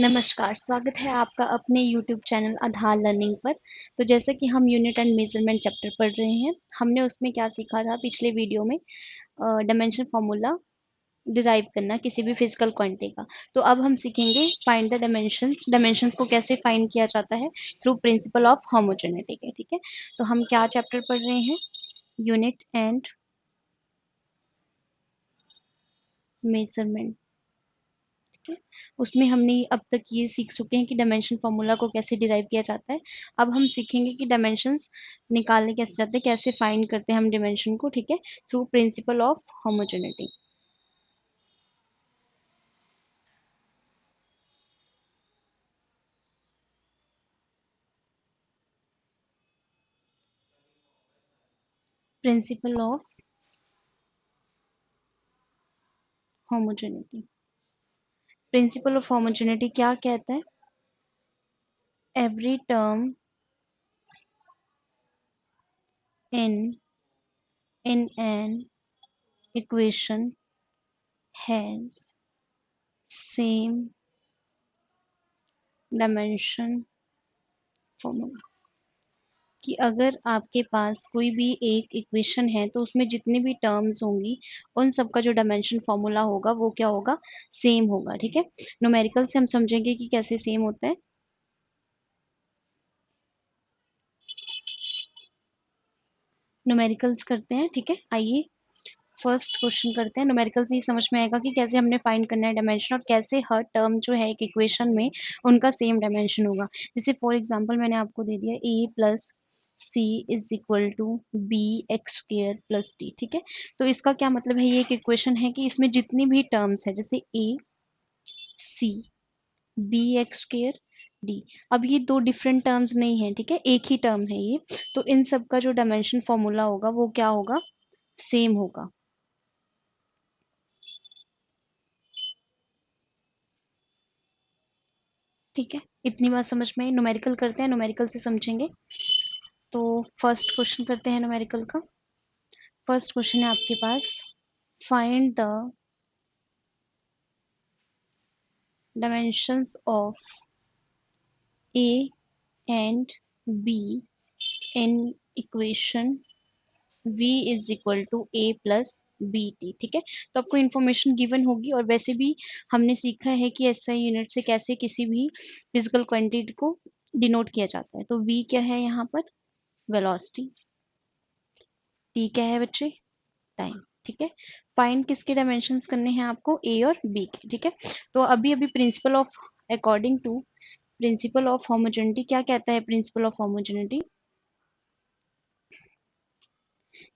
नमस्कार, स्वागत है आपका अपने यूट्यूब चैनल आधार लर्निंग पर। तो जैसे कि हम यूनिट एंड मेजरमेंट चैप्टर पढ़ रहे हैं, हमने उसमें क्या सीखा था पिछले वीडियो में, डायमेंशन फार्मूला डिराइव करना किसी भी फिजिकल क्वांटिटी का। तो अब हम सीखेंगे फाइंड द डायमेंशंस। डायमेंशंस को कैसे फाइंड किया जाता है थ्रू प्रिंसिपल ऑफ होमोजेनिटी के। ठीक है, तो हम क्या चैप्टर पढ़ रहे हैं? Unit and measurement. ठीक है, उसमें हमने अब तक ये सीख चुके हैं कि डायमेंशन फार्मूला को कैसे डिराइव किया जाता है। अब हम सीखेंगे कि डायमेंशंस निकालने कैसे जाते हैं, कैसे फाइंड करते हैं हम डायमेंशन को। ठीक है, through principal of homogeneity. Principal of homogeneity. Principal of homogeneity क्या कहता है? Every term in an equation has same dimension formula. कि अगर आपके पास कोई भी एक इक्वेशन है तो उसमें जितनी भी टर्म्स होंगी उन सब का जो डायमेंशन फॉर्मूला होगा वो क्या होगा? सेम होगा। ठीक है, न्यूमेरिकल से हम समझेंगे कि कैसे सेम होता है। न्यूमेरिकल्स करते हैं। ठीक है, आइए फर्स्ट क्वेश्चन करते हैं। न्यूमेरिकल से ही समझ में आएगा कि कैसे हमने फाइंड करना है डायमेंशन और कैसे हर टर्म जो है एक इक्वेशन में उनका सेम डायमेंशन होगा। जैसे फॉर एग्जांपल मैंने आपको दे दिया a plus C is equal to B X square plus D. ठीक है, तो इसका क्या मतलब है? ये एक इक्वेशन है कि इसमें जितनी भी टर्म्स है जैसे a C B X square D, अब ये दो डिफरेंट टर्म्स नहीं है। ठीक है, एक ही टर्म है ये। तो इन सब का जो डायमेंशन फॉर्मूला होगा वो क्या होगा? सेम होगा। ठीक है, इतनी बात समझ में आई। न्यूमेरिकल करते हैं, न्यूमेरिकल से समझेंगे। तो फर्स्ट क्वेश्चन करते हैं न्यूमेरिकल का। फर्स्ट क्वेश्चन है आपके पास, find the dimensions of A and B in equation v is equal to A plus B T. ठीक है, तो आपको इन्फॉर्मेशन गिवन होगी और वैसे भी हमने सीखा है कि एसआई यूनिट से कैसे किसी भी फिजिकल क्वांटिटी को डिनोट किया जाता है। तो v क्या है यहाँ पर? वेलोसिटी। t क्या है बच्चे? टाइम। ठीक है, फाइंड किसके डायमेंशंस करने हैं आपको? ए और बी के। ठीक है, तो अभी अभी principle of according to principle of homogeneity क्या कहता है? प्रिंसिपल ऑफ होमोजेनिटी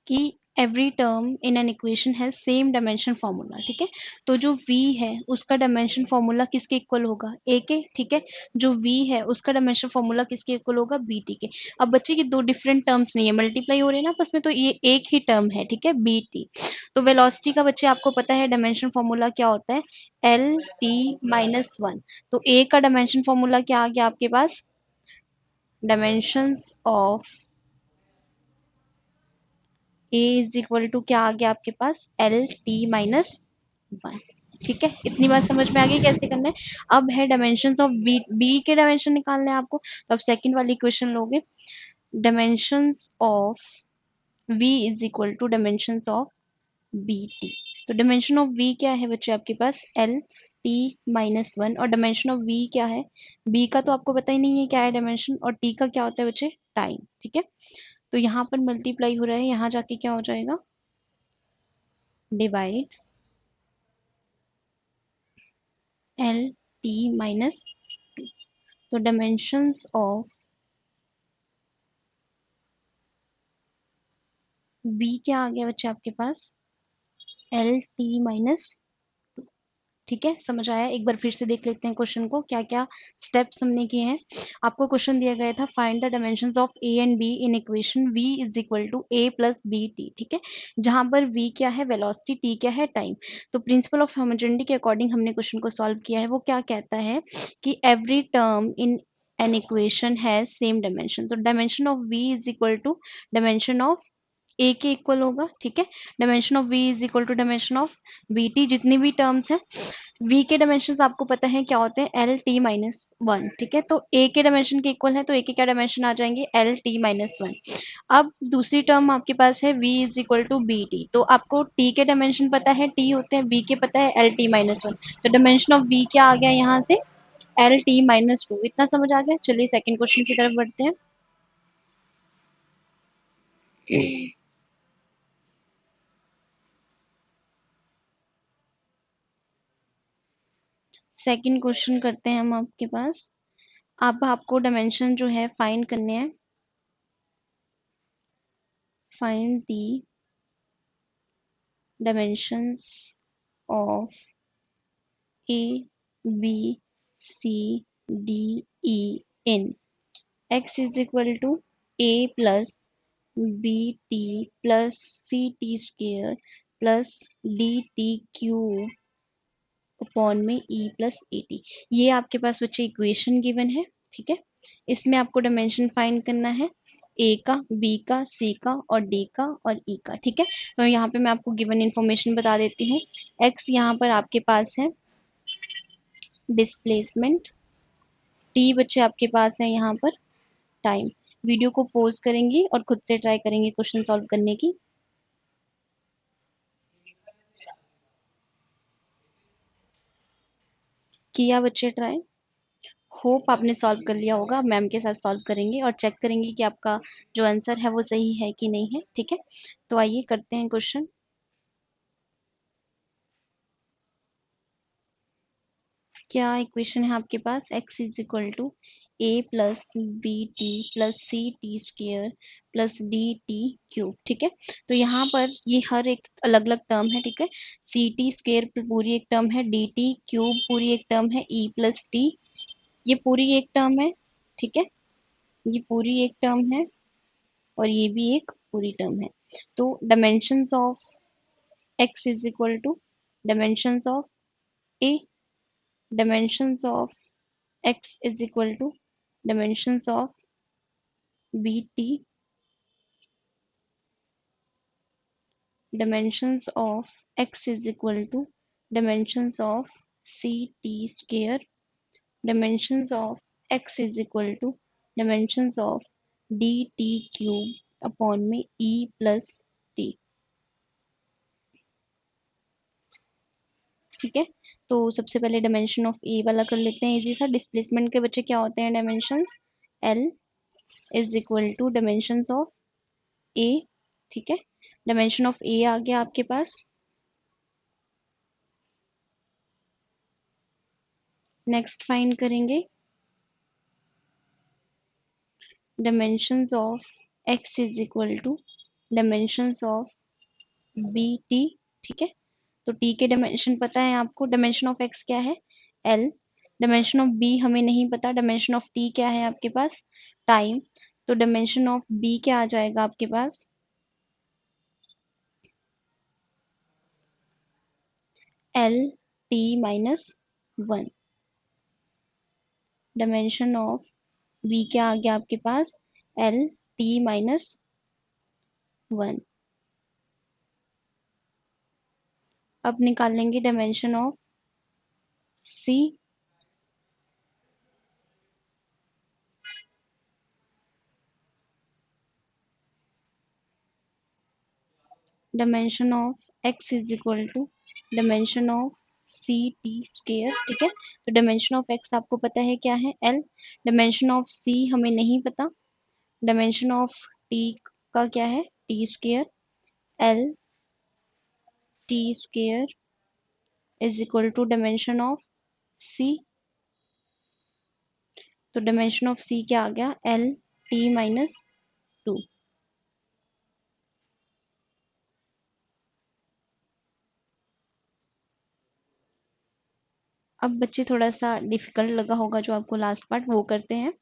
कि every term in an equation has same dimension formula. ठीक है, तो जो v है उसका डायमेंशन फार्मूला किसके इक्वल होगा? a के। ठीक है, जो v है उसका डायमेंशन फार्मूला किसके इक्वल होगा? bt के। अब बच्चे की दो डिफरेंट टर्म्स नहीं है, मल्टीप्लाई हो रहे हैं ना आपस में, तो ये एक ही टर्म है। ठीक है, bt। तो वेलोसिटी का बच्चे आपको पता है डायमेंशन फार्मूला क्या होता है? L T minus one. तो a का डायमेंशन फार्मूला क्या आ गया आपके पास? Dimensions of A is equal to क्या आ गया आपके पास? L T minus one. ठीक है, इतनी बात समझ में आ गई कैसे करना है। अब है डायमेंशंस ऑफ बी। बी के डायमेंशन निकालने हैं आपको, तो अब सेकंड वाली क्वेश्चन लोगे। Dimensions of v is equal to dimensions of B T. तो डायमेंशन ऑफ v क्या है बच्चे आपके पास? L T minus one. और डायमेंशन ऑफ v क्या है? b का तो आपको पता ही नहीं है क्या है डायमेंशन, और t का क्या होता है बच्चे? टाइम। ठीक है, तो यहाँ पर मल्टीप्लाई हो रहा है, यहाँ जाके क्या हो जाएगा? Divide L T minus two. तो डायमेंशंस ऑफ v क्या आ गया बच्चे आपके पास? L T minus. ठीक है, समझ आया? एक बार फिर से देख लेते हैं क्वेश्चन को, क्या क्या स्टेप्स हमने किए हैं। आपको क्वेश्चन दिया गया था, find the dimensions of A and B in equation v is equal to A plus B T. ठीक है, जहां पर v क्या है? वेलोसिटी, t क्या है? टाइम। तो प्रिंसिपल ऑफ होमोजेनिटी के अकॉर्डिंग हमने क्वेश्चन को सॉल्व किया है। वो क्या कहता है कि every term in an equation has same dimension. तो dimension of v is equal to dimension of A के इक्वल होगा, ठीक है। Dimension of V is equal to dimension of B T, जितनी भी टर्म्स हैं v के डायमेंशन आपको पता है क्या होते हैं, एल टी माइनस वन, ठीक है। तो a के डायमेंशन के इक्वल है, तो a के क्या डायमेंशन आ जाएंगे, एल टी माइनस वन। अब दूसरी टर्म आपके पास है v is equal to B T, तो आपको t के डायमेंशन पता है t होते हैं, v के पता है एल टी माइनस वन, तो डायमेंशन ऑफ v क्या आ गया यहाँ से, एल टी माइनस टू। इतना समझ आ गया। चलिए सेकेंड क्वेश्चन की तरफ बढ़ते हैं। सेकेंड क्वेश्चन करते हैं हम आपके पास। अब आपको डायमेंशन जो है फाइंड करने हैं। Find the dimensions of A, B, C, D, E in x is equal to A plus BT plus CT square plus DT cube upon में E प्लस AT। ये आपके पास बच्चे इक्वेशन गिवन है, ठीक है। इसमें आपको डायमेंशन फाइंड करना है ए का, बी का, सी का और डी का और ई का, ठीक है। तो यहाँ पे मैं आपको गिवन इन्फॉर्मेशन बता देती हूँ। एक्स यहाँ पर आपके पास है डिस्प्लेसमेंट, टी बच्चे आपके पास है यहाँ पर टाइम। वीडियो को पॉज करेंगी और खुद से ट्राई करेंगे क्वेश्चन सॉल्व करने की। किया बच्चे ट्राई? होप आपने सॉल्व कर लिया होगा। मैम के साथ सॉल्व करेंगे और चेक करेंगे कि आपका जो आंसर है वो सही है कि नहीं है, ठीक है। तो आइए करते हैं क्वेश्चन। क्या इक्वेशन है आपके पास, x is equal to A plus B T plus C T square plus D T cube, ठीक है। तो यहाँ पर ये हर एक अलग अलग टर्म है, ठीक है। सी टी स्क्र पूरी एक टर्म है, डी टी क्यूब पूरी एक टर्म है, ई प्लस टी ये पूरी एक टर्म है, ठीक है। ये पूरी एक टर्म है और ये भी एक पूरी टर्म है। तो dimensions of x is equal to dimensions of a, dimensions of x is equal to dimensions of bt, dimensions of x is equal to dimensions of ct square, dimensions of x is equal to dimensions of dt cube upon में e plus t, ठीक है। तो सबसे पहले dimension of ए वाला कर लेते हैं इजी सा। डिस्प्लेसमेंट के बच्चे क्या होते हैं dimensions, L is equal to dimensions of A, ठीक है। डायमेंशन ऑफ ए आ गया आपके पास। नेक्स्ट फाइंड करेंगे dimensions of X is equal to dimensions of B T, ठीक है। तो टी के डायमेंशन पता है आपको, डायमेंशन ऑफ एक्स क्या है, एल। डायमेंशन ऑफ बी हमें नहीं पता, डायमेंशन ऑफ टी क्या है आपके पास, टाइम। तो डायमेंशन ऑफ बी क्या आ जाएगा आपके पास, L T minus one. Dimension of B क्या आ गया आपके पास, एल टी माइनस वन। अब निकाल लेंगे dimension of C, dimension of x is equal to dimension of C T square, ठीक है। तो डायमेंशन ऑफ x आपको पता है क्या है, l। डायमेंशन ऑफ c हमें नहीं पता। डायमेंशन ऑफ t का क्या है, T square, L T square is equal to dimension of c। तो डायमेंशन ऑफ c क्या आ गया, एल टी माइनस टू। अब बच्चे थोड़ा सा डिफिकल्ट लगा होगा जो आपको लास्ट पार्ट, वो करते हैं।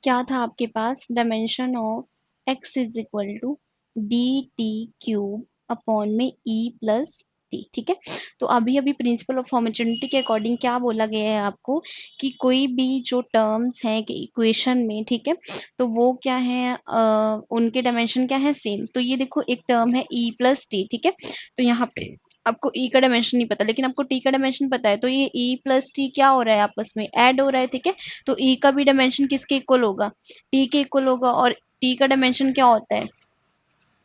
क्या था आपके पास, dimension of x is equal to D T cube upon में e प्लस टी, ठीक है। तो अभी अभी प्रिंसिपल ऑफ होमोजेनिटी के अकॉर्डिंग क्या बोला गया है आपको कि कोई भी जो टर्म्स हैं कि इक्वेशन में, ठीक है, तो वो क्या है, उनके डायमेंशन क्या है, सेम। तो ये देखो एक टर्म है ई प्लस टी, ठीक है, तो यहाँ पे आपको ई का डायमेंशन नहीं पता लेकिन आपको टी का डायमेंशन पता है, तो ये ई प्लस टी क्या हो रहा है, आपस में ऐड हो रहा है, ठीक है। तो ई का भी डायमेंशन किसके इक्वल होगा, टी के इक्वल होगा, और टी का डायमेंशन क्या होता है,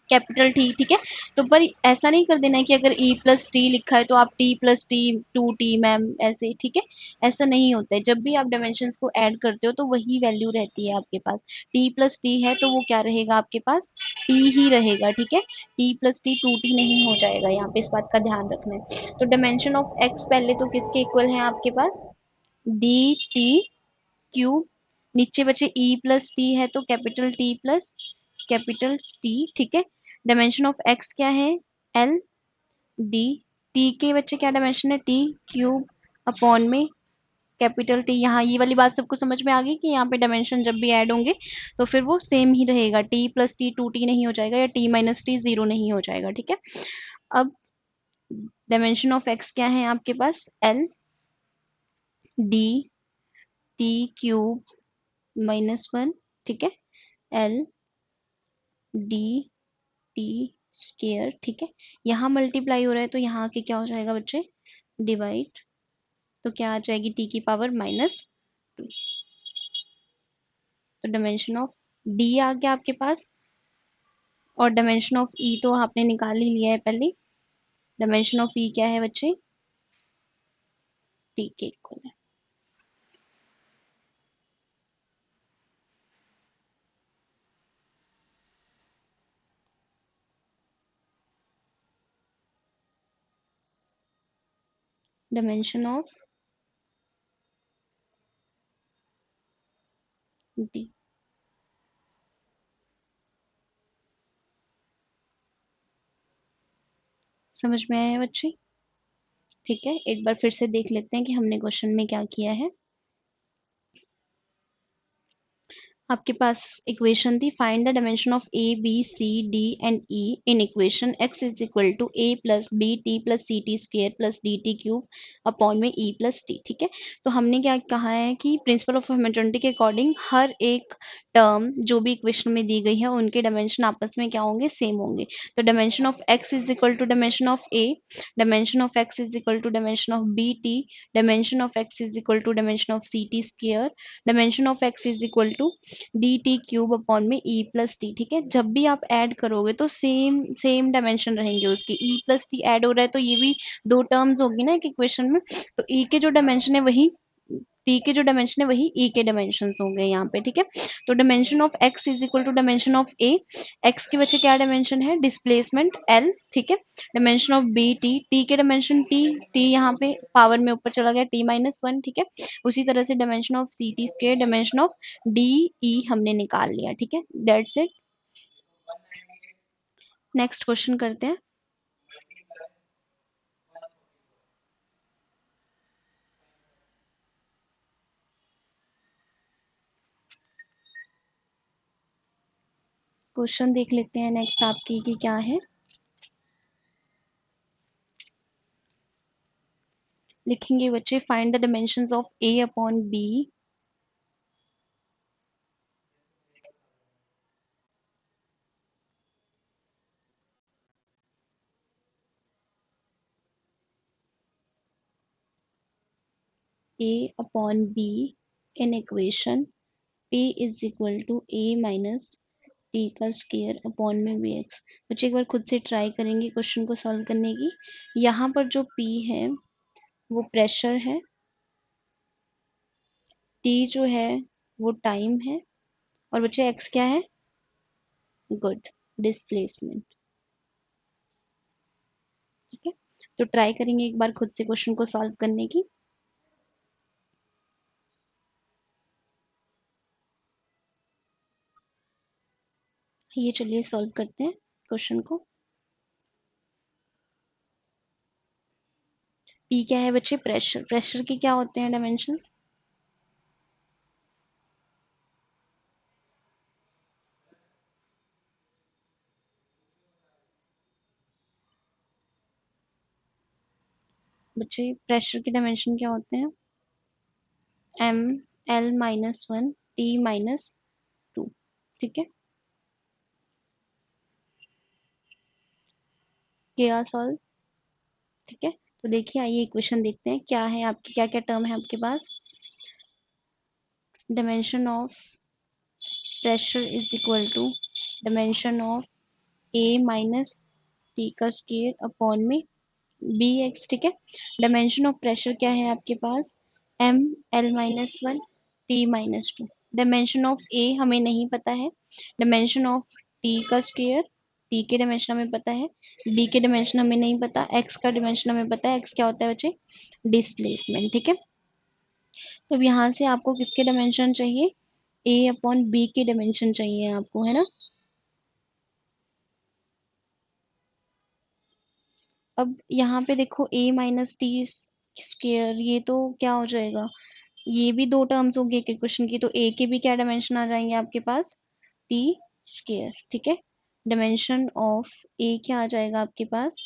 कैपिटल टी, ठीक है। तो पर ऐसा नहीं कर देना है कि अगर ई प्लस टी लिखा है तो आप T plus T two T ma'am ऐसे, ठीक है। ऐसा नहीं होता है, जब भी आप डायमेंशंस को ऐड करते हो तो वही वैल्यू रहती है आपके पास। टी प्लस टी है तो वो क्या रहेगा आपके पास, टी ही रहेगा, ठीक है। T plus T two T नहीं हो जाएगा, यहाँ पे इस बात का ध्यान रखना है। तो डायमेंशन ऑफ एक्स पहले तो किसके इक्वल है आपके पास, डी टी क्यूब, नीचे बचे ई प्लस टी है तो capital T plus capital T, ठीक है। डायमेंशन ऑफ एक्स क्या है, एल डी, टी के बच्चे क्या डायमेंशन है, टी क्यूब अपॉन में कैपिटल टी। यहाँ ये वाली बात सबको समझ में आ गई कि यहाँ पे डायमेंशन जब भी ऐड होंगे तो फिर वो सेम ही रहेगा, T plus T two T नहीं हो जाएगा, या टी माइनस टी जीरो नहीं हो जाएगा, ठीक है। अब डायमेंशन ऑफ एक्स क्या है आपके पास, L D T cube minus one, ठीक है, एल डी टी स्केयर, ठीक है। यहाँ मल्टीप्लाई हो रहा है तो यहाँ आके क्या हो जाएगा बच्चे, डिवाइड, तो क्या आ जाएगी टी की पावर माइनस टू। तो डायमेंशन ऑफ डी आ गया आपके पास, और डायमेंशन ऑफ ई तो आपने निकाल ही लिया है पहले। डायमेंशन ऑफ ई क्या है बच्चे, टी के इक्वल है। डायमेंशन ऑफ डी, समझ में आया बच्चे, ठीक है। एक बार फिर से देख लेते हैं कि हमने क्वेश्चन में क्या किया है। आपके पास इक्वेशन थी, find the dimension of A B C D and E in equation X is equal to A plus B T plus C T square plus D T cube upon में E plus T, ठीक है। तो हमने क्या कहा है कि principal of homogeneity के अकॉर्डिंग हर एक टर्म जो भी इक्वेशन में दी गई है उनके डायमेंशन आपस में क्या होंगे, सेम होंगे। तो dimension of X is equal to dimension of A, dimension of X is equal to dimension of B T, dimension of X is equal to dimension of C T square, dimension of X is equal to D T cube upon में E plus T, ठीक है। जब भी आप add करोगे तो same same dimension रहेंगे उसके, ई प्लस टी ऐड हो रहा है तो ये भी दो टर्म्स होगी ना एक इक्वेशन में, तो ई के जो डायमेंशन है वही टी के जो डायमेंशन है वही ई के डायमेंशन होंगे यहाँ पे, ठीक है। तो dimension of X is equal to dimension of A, X के बच्चे क्या डायमेंशन है, डिस्प्लेसमेंट एल, ठीक है। Dimension of B T, T के डायमेंशन टी, टी यहाँ पे पावर में ऊपर चला गया टी माइनस वन, ठीक है। उसी तरह से dimension of C T square, dimension of D E हमने निकाल लिया, ठीक है। That's it. नेक्स्ट क्वेश्चन करते हैं। क्वेश्चन देख लेते हैं नेक्स्ट आपकी कि क्या है। लिखेंगे बच्चे, find the dimensions of A upon B, A upon B in equation p is equal to a minus T का स्क्वायर अपॉन में वी एक्स। बच्चे एक बार खुद से ट्राई करेंगे क्वेश्चन को सॉल्व करने की। यहाँ पर जो p है वो प्रेशर है, t जो है वो टाइम है, और बच्चे x क्या है, गुड, डिस्प्लेसमेंट, ठीक है। तो ट्राई करेंगे एक बार खुद से क्वेश्चन को सॉल्व करने की। ये चलिए सॉल्व करते हैं क्वेश्चन को। p क्या है बच्चे, प्रेशर, प्रेशर के क्या होते हैं डायमेंशंस, बच्चे प्रेशर के डायमेंशन क्या होते हैं? M L minus one T minus two. ठीक है, किया सॉल्व। ठीक है, तो देखिए आइए इक्वेशन देखते हैं क्या है आपकी, क्या क्या टर्म है आपके पास। Dimension of pressure is equal to dimension of A minus T का स्क्वायर अपॉन में बी एक्स। ठीक है, डायमेंशन ऑफ प्रेशर क्या है आपके पास? M L minus one T minus two. Dimension of A हमें नहीं पता है, डायमेंशन ऑफ टी का स्क्वायर, टी के डायमेंशन हमें पता है, बी के डायमेंशन हमें नहीं पता, एक्स का डायमेंशन हमें पता है। एक्स क्या होता है बच्चे? डिस्प्लेसमेंट। ठीक है, तो अब यहाँ से आपको किसके डायमेंशन चाहिए? ए अपॉन बी के डायमेंशन चाहिए आपको, है ना। अब यहाँ पे देखो a माइनस टी स्क्वेयर, ये तो क्या हो जाएगा, ये भी दो टर्म्स होंगे एक इक्वेशन की, तो a के भी क्या डायमेंशन आ जाएंगे आपके पास? T square. ठीक है, डायमेंशन ऑफ a क्या आ जाएगा आपके पास?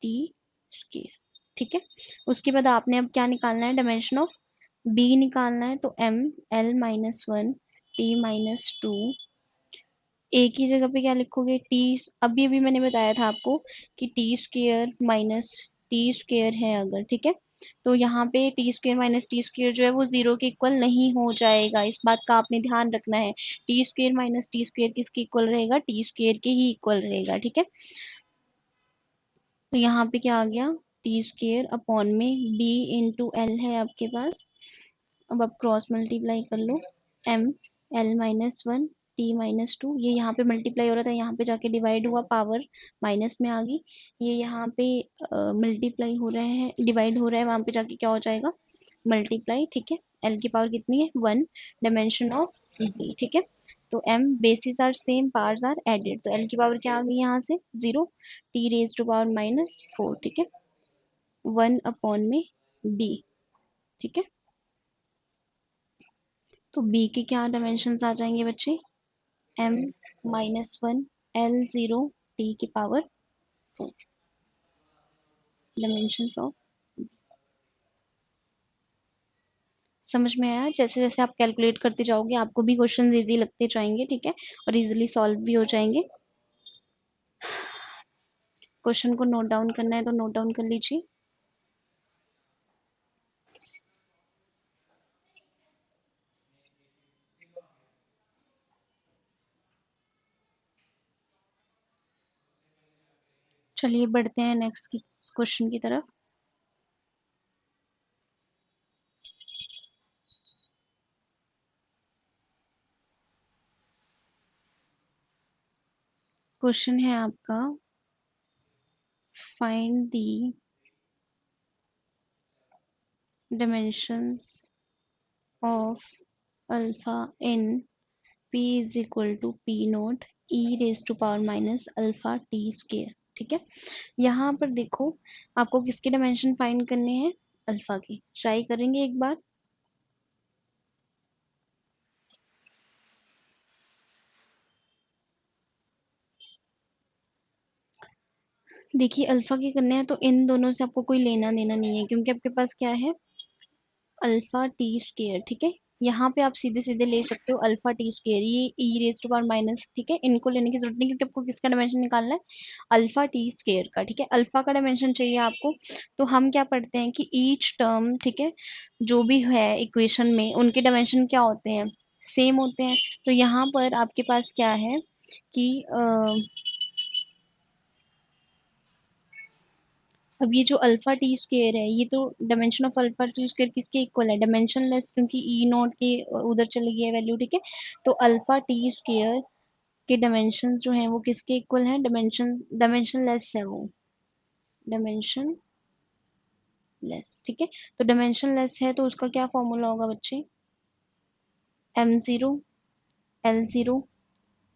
T square. ठीक है, उसके बाद आपने अब क्या निकालना है? डायमेंशन ऑफ b निकालना है, तो m l minus one T minus two. A की जगह पे क्या लिखोगे? टी, अभी अभी मैंने बताया था आपको कि T square minus T square है अगर, ठीक है, तो यहाँ पे T square minus T square जो है वो जीरो के इक्वल नहीं हो जाएगा, इस बात का आपने ध्यान रखना है। T square minus T square किसके इक्वल रहेगा? टी स्क्वेयर के ही इक्वल रहेगा। ठीक है, तो यहाँ पे क्या आ गया? टी स्क्वेयर अपॉन में बी इंटू एल है आपके पास। अब आप क्रॉस मल्टीप्लाई कर लो, M L minus one T minus two, ये यहाँ पे मल्टीप्लाई हो रहा था, यहाँ पे जाके डिवाइड हुआ, पावर माइनस में आ गई। ये यहाँ पे मल्टीप्लाई हो रहे हैं, डिवाइड हो रहा है, वहां पे जाके क्या हो जाएगा? मल्टीप्लाई। ठीक है, एल की पावर कितनी है? वन। Dimension of B. ठीक है, तो M basis are same, powers are added, तो एल की पावर क्या आ गई यहाँ से? Zero. T raise to power minus four. ठीक है, वन अपॉन में बी। ठीक है, तो बी के क्या डायमेंशन आ जाएंगे बच्चे? M minus one L zero T की पावर फोर। डायमेंशन ऑफ, समझ में आया? जैसे जैसे आप कैलकुलेट करते जाओगे आपको भी क्वेश्चन इजी लगते जाएंगे, ठीक है, और इजीली सॉल्व भी हो जाएंगे। क्वेश्चन को नोट डाउन करना है तो नोट डाउन कर लीजिए। चलिए बढ़ते हैं नेक्स्ट की क्वेश्चन की तरफ। क्वेश्चन है आपका, find the dimensions of alpha in p is equal to p note e raised to power minus alpha T square. ठीक है, यहाँ पर देखो आपको किसके डायमेंशन फाइंड करने हैं? अल्फा के। ट्राई करेंगे एक बार। देखिए अल्फा के करने हैं तो इन दोनों से आपको कोई लेना देना नहीं है, क्योंकि आपके पास क्या है? Alpha T square. ठीक है, यहाँ पे आप सीधे सीधे ले सकते हो अल्फा टी स्क्वेयर, ये ई रेज टू पावर माइनस। ठीक है, इनको लेने की जरूरत नहीं, क्योंकि आपको किसका डायमेंशन निकालना है? अल्फा टी स्क्वेयर का। ठीक है, अल्फा का डायमेंशन चाहिए आपको, तो हम क्या पढ़ते हैं कि ईच टर्म, ठीक है, जो भी है इक्वेशन में उनके डायमेंशन क्या होते हैं? सेम होते हैं। तो यहाँ पर आपके पास क्या है कि अब ये जो अल्फा टी स्क्वेयर है, ये तो dimension of alpha T square किसके इक्वल है? डायमेंशन लेस, क्योंकि ई नॉट के उधर चली गई है वैल्यू। ठीक है, तो अल्फा टी स्क्वेयर के डायमेंशन जो हैं वो किसके इक्वल हैं? डायमेंशन डायमेंशन लेस है वो, डायमेंशन लेस। ठीक है, तो डायमेंशन लेस है तो उसका क्या फॉर्मूला होगा बच्चे? M zero L zero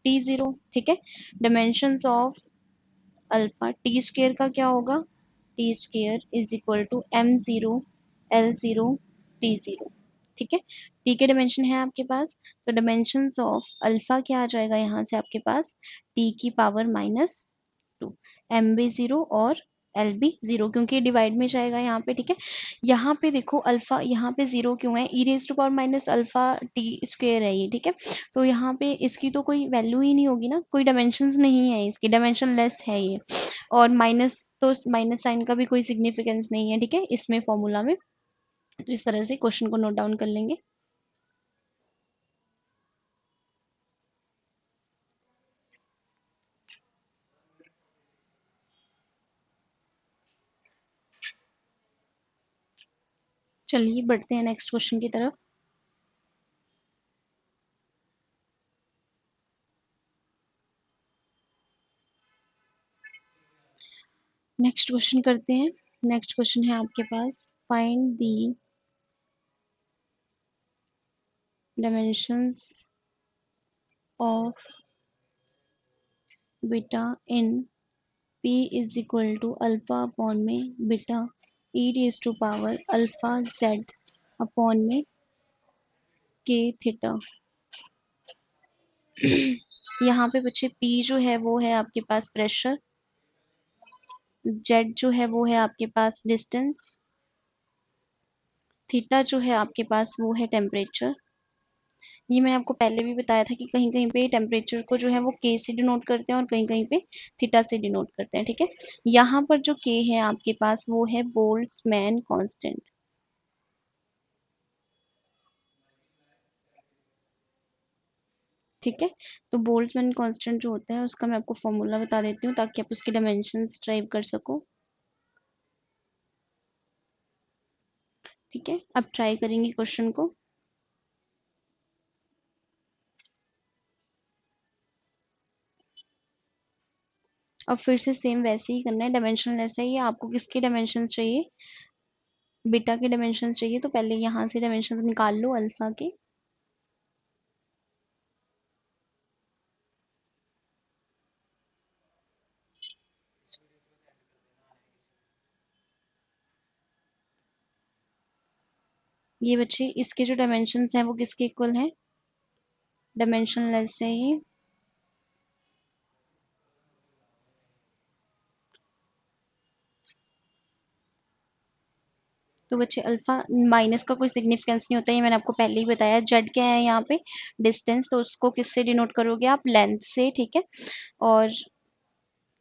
T zero. ठीक है, dimension of alpha T square का क्या होगा? T square is equal to M zero L zero T zero. ठीक है, टी के डायमेंशन है आपके पास, तो डायमेंशन ऑफ अल्फा क्या आ जाएगा यहाँ से आपके पास? टी की पावर माइनस टू। एम भी जीरो और एल भी जीरो, क्योंकि डिवाइड में जाएगा यहाँ पे, ठीक है। यहाँ पे देखो अल्फा, यहाँ पे जीरो क्यों है, E raise to power minus alpha T square है ये, ठीक है। तो यहाँ पे इसकी तो कोई वैल्यू ही नहीं होगी ना, कोई डायमेंशंस नहीं है इसकी, डायमेंशन लेस है ये। और माइनस, तो माइनस साइन का भी कोई सिग्निफिकेंस नहीं है, ठीक है, इसमें फॉर्मूला में। तो इस तरह से क्वेश्चन को नोट डाउन कर लेंगे। चलिए बढ़ते हैं नेक्स्ट क्वेश्चन की तरफ। नेक्स्ट क्वेश्चन करते हैं। नेक्स्ट क्वेश्चन है आपके पास, find the dimensions of beta in p is equal to alpha upon में beta e raise to power alpha z upon में k थीटा। यहाँ पे बच्चे p जो है वो है आपके पास प्रेशर, z जो है वो है आपके पास डिस्टेंस, थीटा जो है आपके पास वो है टेम्परेचर। ये मैंने आपको पहले भी बताया था कि कहीं कहीं पे टेम्परेचर को जो है वो के से डिनोट करते हैं और कहीं कहीं पे थीटा से डिनोट करते हैं, ठीक है। यहाँ पर जो के है आपके पास वो है बोल्ट्जमैन कांस्टेंट, ठीक है। तो बोल्ट्जमैन कांस्टेंट जो होता है उसका मैं आपको फॉर्मूला बता देती हूँ ताकि आप उसके डायमेंशंस ड्राइव कर सको, ठीक है। अब ट्राई करेंगे क्वेश्चन को। अब फिर से सेम वैसे ही करना है, डायमेंशन ऐसा ही है। आपको किसके डायमेंशन चाहिए, बीटा के डायमेंशन चाहिए, तो पहले यहाँ से डायमेंशन निकाल लो अल्फा के। ये बच्चे इसके जो डायमेंशंस हैं वो किसके इक्वल हैं, डायमेंशन लेस है ये। तो बच्चे अल्फा माइनस का कोई सिग्निफिकेंस नहीं होता, ये मैंने आपको पहले ही बताया। जेड क्या है यहाँ पे, डिस्टेंस, तो उसको किससे डिनोट करोगे आप, लेंथ से, ठीक है। और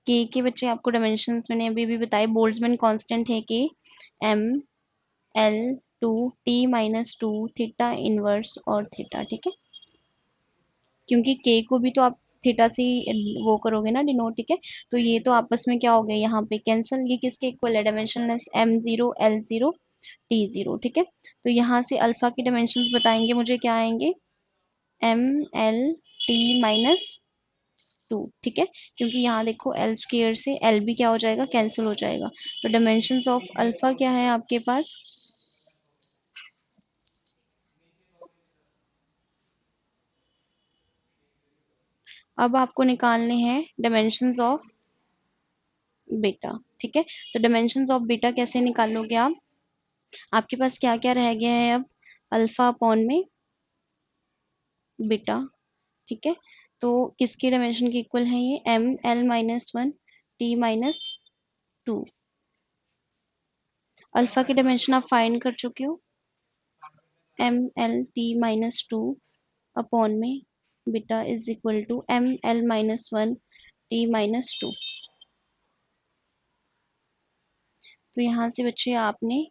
के बच्चे आपको डायमेंशंस मैंने अभी भी बताए, बोल्ट्जमैन कांस्टेंट है K M L two T minus two theta inverse और थीटा, ठीक है। क्योंकि के को भी तो आप थीटा से ही वो करोगे ना डिनोट, ठीक है। तो ये तो आपस में क्या हो गए यहाँ पे कैंसल, ये किसके इक्वल है, dimensionless M zero L zero T zero, ठीक है। तो यहाँ से अल्फा के डायमेंशंस बताएंगे मुझे क्या आएंगे, M L T minus two, ठीक है। क्योंकि यहाँ देखो एल स्क्वायर से एल भी क्या हो जाएगा, कैंसिल हो जाएगा। तो डायमेंशंस ऑफ अल्फा क्या है आपके पास, अब आपको निकालने हैं डायमेंशंस ऑफ बीटा, ठीक है। तो डायमेंशंस ऑफ बीटा कैसे निकालोगे आप, आपके पास क्या क्या रह गया है अब, अल्फा अपॉन में बीटा, ठीक है। तो किसके डायमेंशन के इक्वल है ये, M L minus one T minus two. Alpha के डायमेंशन आप फाइंड कर चुके हो, M L T minus two upon में beta is equal to M L minus one T minus two. तो यहाँ से बच्चे आपने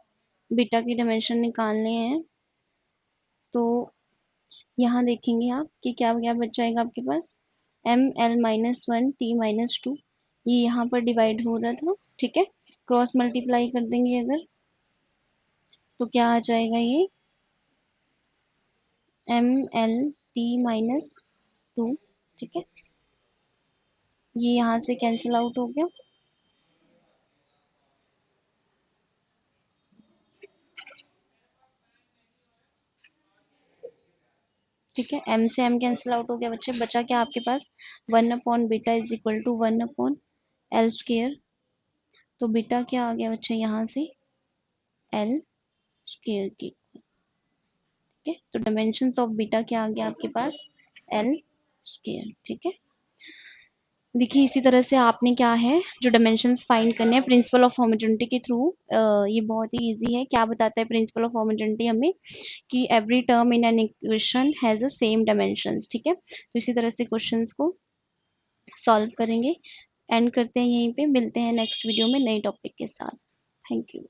बीटा के डायमेंशन निकालने हैं। तो यहाँ देखेंगे आप कि क्या क्या बच जाएगा आपके पास, M L minus one T minus two, ये यहाँ पर डिवाइड हो रहा था, ठीक है। क्रॉस मल्टीप्लाई कर देंगे अगर, तो क्या आ जाएगा ये, M L T minus two, ठीक है। ये यहाँ से कैंसिल आउट हो गया, ठीक है। एम से एम कैंसिल आउट हो गया बच्चे, बचा क्या आपके पास, one upon beta is equal to one upon L square. तो बीटा क्या आ गया बच्चे यहाँ से, एल स्क्वेयर की, ठीक है। तो डायमेंशंस ऑफ बीटा क्या आ गया आपके पास, एल स्क्वेयर, ठीक है। देखिए इसी तरह से आपने क्या है जो डायमेंशंस फाइंड करने हैं प्रिंसिपल ऑफ होमोजेनिटी के थ्रू, ये बहुत ही इजी है। क्या बताता है प्रिंसिपल ऑफ होमोजेनिटी हमें कि every term in an equation has a same dimensions, ठीक है। तो इसी तरह से क्वेश्चंस को सॉल्व करेंगे। एंड करते हैं यहीं पे, मिलते हैं नेक्स्ट वीडियो में नए टॉपिक के साथ। Thank you.